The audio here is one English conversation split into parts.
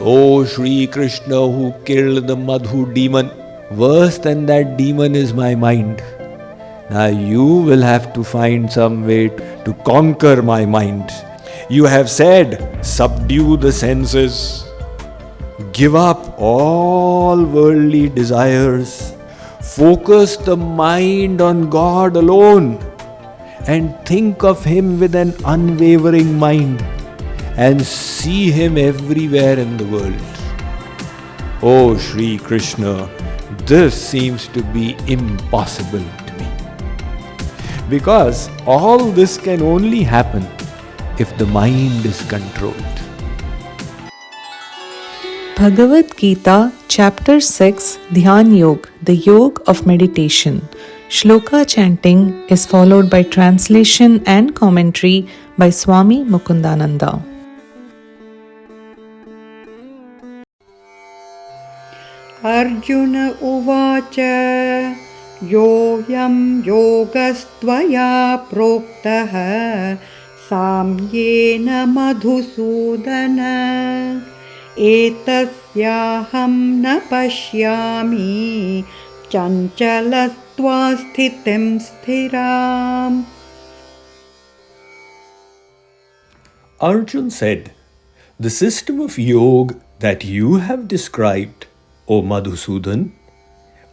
Oh Shri Krishna who killed the Madhu demon, worse than that demon is my mind. Now you will have to find some way to conquer my mind. You have said, subdue the senses, give up all worldly desires, focus the mind on God alone, and think of Him with an unwavering mind, and see Him everywhere in the world. Oh Shri Krishna, this seems to be impossible to me. Because all this can only happen if the mind is controlled. Bhagavad Gita, Chapter 6, Dhyan Yoga, the Yoga of Meditation. Sloka chanting is followed by translation and commentary by Swami Mukundananda. Arjuna uvacha yoyam yogastvaya proktah samyena madhusudana etasyaham na pashyami chanchalatvat sthitim sthiram. Arjun said, the system of yoga that you have described, O Madhusudan,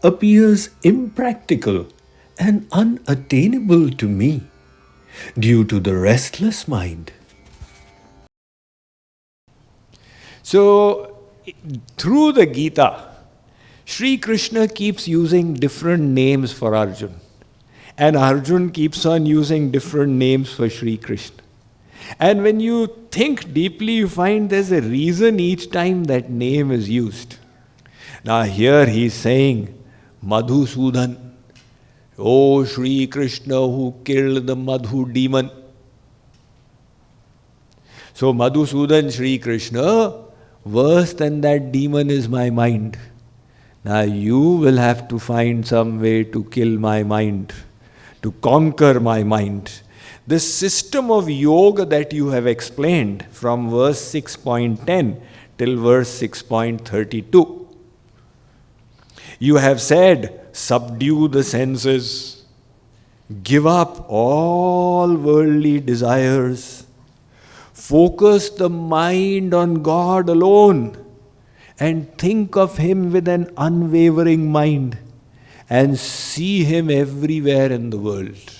appears impractical and unattainable to me due to the restless mind. So, through the Gita, Sri Krishna keeps using different names for Arjun, and Arjun keeps on using different names for Sri Krishna. And when you think deeply, you find there's a reason each time that name is used. Now here he is saying, Madhusudan, oh Shri Krishna who killed the Madhu demon. So Madhusudan, Shri Krishna, worse than that demon is my mind. Now you will have to find some way to kill my mind, to conquer my mind. This system of yoga that you have explained from verse 6.10 till verse 6.32. You have said, subdue the senses, give up all worldly desires, focus the mind on God alone, and think of Him with an unwavering mind, and see Him everywhere in the world.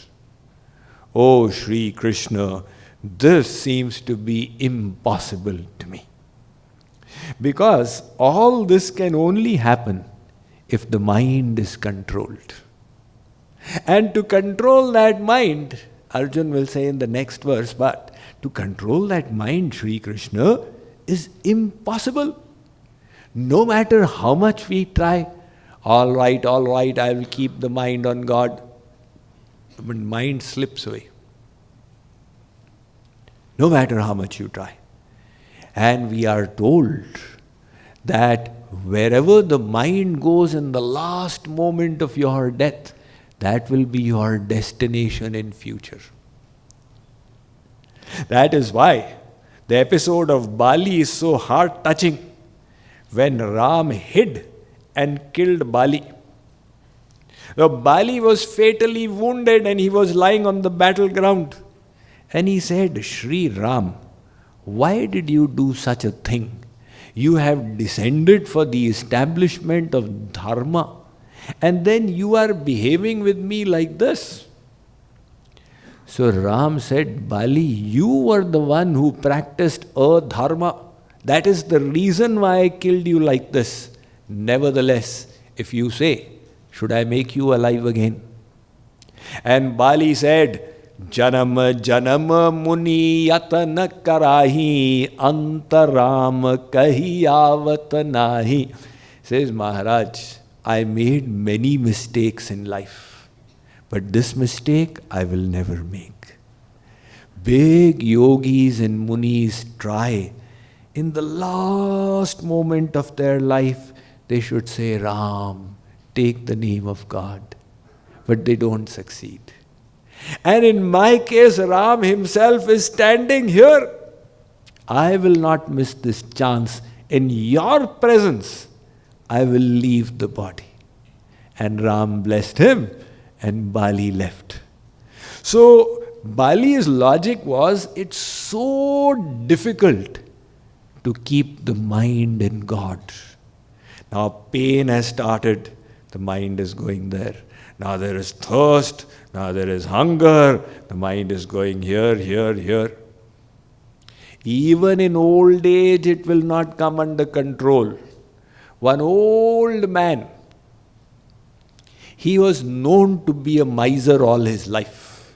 Oh Shri Krishna, this seems to be impossible to me. Because all this can only happen if the mind is controlled. And to control that mind, Arjun will say in the next verse, but to control that mind, Sri Krishna, is impossible. No matter how much we try, all right, I will keep the mind on God. But mind slips away. No matter how much you try. And we are told that wherever the mind goes in the last moment of your death, that will be your destination in future. That is why the episode of Bali is so heart-touching. When Ram hid and killed Bali. Now, Bali was fatally wounded and he was lying on the battleground. And he said, Shri Ram, why did you do such a thing? You have descended for the establishment of dharma, and then you are behaving with me like this. So Ram said, Bali, you were the one who practiced dharma. That is the reason why I killed you like this. Nevertheless, if you say, should I make you alive again? And Bali said, Janam janam muni yatana karahi antaram kahi avat nahi. Says Maharaj, I made many mistakes in life, but this mistake I will never make. Big yogis and munis try. In the last moment of their life, they should say, Ram, take the name of God. But they don't succeed. And in my case, Ram himself is standing here. I will not miss this chance In your presence, I will leave the body. And Ram blessed him, and Bali left. So, Bali's logic was, it's so difficult to keep the mind in God. Now pain has started, the mind is going there. Now there is thirst, now there is hunger, the mind is going here, here, here. Even in old age, it will not come under control. One old man, he was known to be a miser all his life.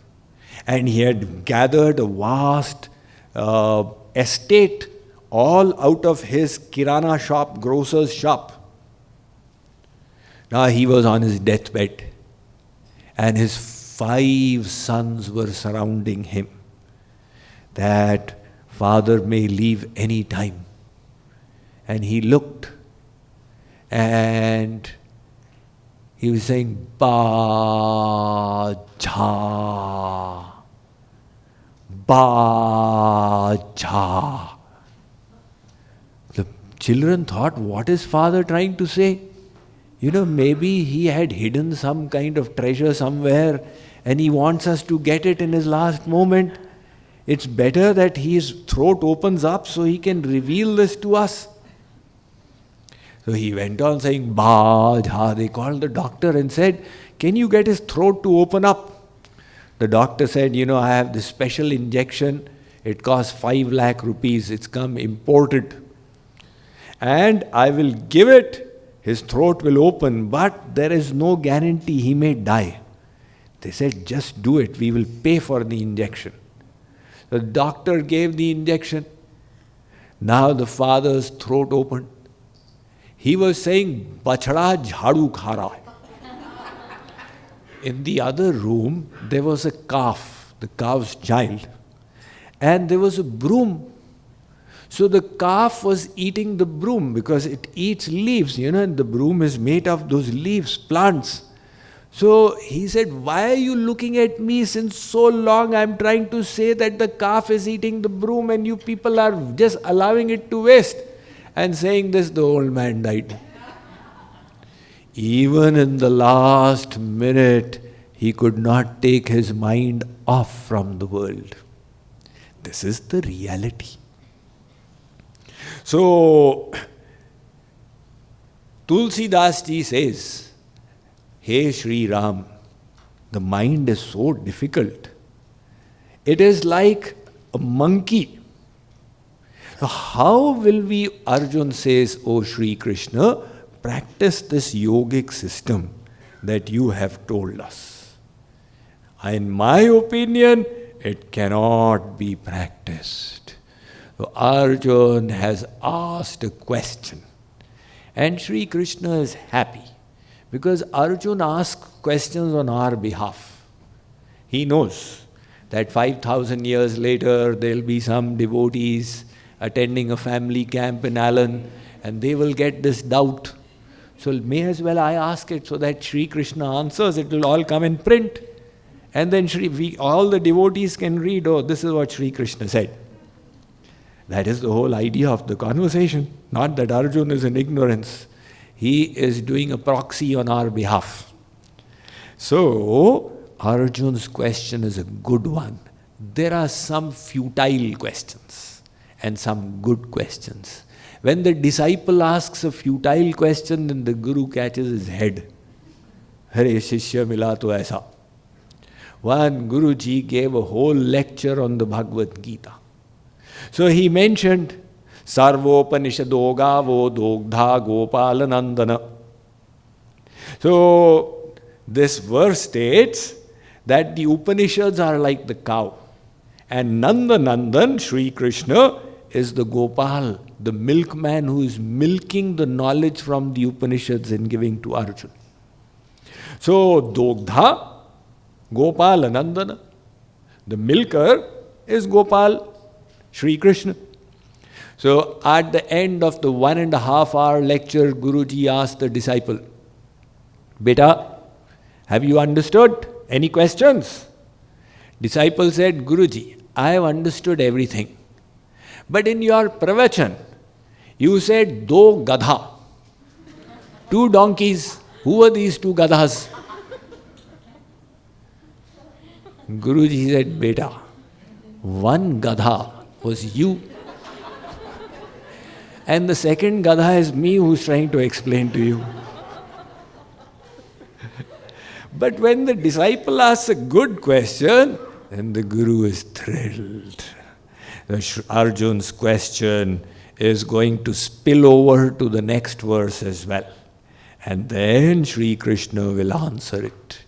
And he had gathered a vast estate all out of his kirana shop, grocer's shop. Now he was on his deathbed, and his 5 sons were surrounding him, that father may leave any time. And he looked, and he was saying, Ba Jha, Ba Jha. The children thought, what is father trying to say? Maybe he had hidden some kind of treasure somewhere and he wants us to get it in his last moment. It's better that his throat opens up so he can reveal this to us. So he went on saying, Ba Jha. They called the doctor and said, can you get his throat to open up? The doctor said, I have this special injection. It costs 5 lakh rupees. It's come imported. And I will give it. His throat will open, but there is no guarantee he may die. They said, just do it. We will pay for the injection. The doctor gave the injection. Now the father's throat opened. He was saying, Bachda jhadu kha raha hai. In the other room, there was a calf, the calf's child, and there was a broom. So the calf was eating the broom because it eats leaves, and the broom is made of those leaves, plants. So he said, why are you looking at me since so long? I'm trying to say that the calf is eating the broom and you people are just allowing it to waste. And saying this, the old man died. Even in the last minute, he could not take his mind off from the world. This is the reality. So, Tulsidas ji says, Hey Sri Ram, the mind is so difficult. It is like a monkey. So how will we, Arjun says, O Sri Krishna, practice this yogic system that you have told us? In my opinion, it cannot be practiced. So Arjun has asked a question, and Sri Krishna is happy because Arjun asks questions on our behalf. He knows that 5,000 years later there will be some devotees attending a family camp in Allen and they will get this doubt. So may as well I ask it so that Sri Krishna answers. It will all come in print. And then all the devotees can read, oh, this is what Sri Krishna said. That is the whole idea of the conversation. Not that Arjun is in ignorance. He is doing a proxy on our behalf. So, Arjun's question is a good one. There are some futile questions and some good questions. When the disciple asks a futile question, then the Guru catches his head. Hare Shishya mila to aisa. One Guruji gave a whole lecture on the Bhagavad Gita. So he mentioned Sarvopanishado Gavo Dogdha Gopalanandana. So this verse states that the Upanishads are like the cow. And Nandanandan, Sri Krishna, is the Gopal, the milkman who is milking the knowledge from the Upanishads and giving to Arjun. So Dogdha, Gopalanandana. The milker is Gopal, Sri Krishna. So at the end of the 1.5 hour lecture, Guruji asked the disciple, Beta, have you understood? Any questions? Disciple said, Guruji, I have understood everything. But in your pravachan, You said, do gadha. 2 donkeys. Who were these 2 gadhas? Guruji said, beta, 1 gadha was you. And the second gadha is me who's trying to explain to you. But when the disciple asks a good question, then the Guru is thrilled. Arjun's question is going to spill over to the next verse as well. And then Sri Krishna will answer it.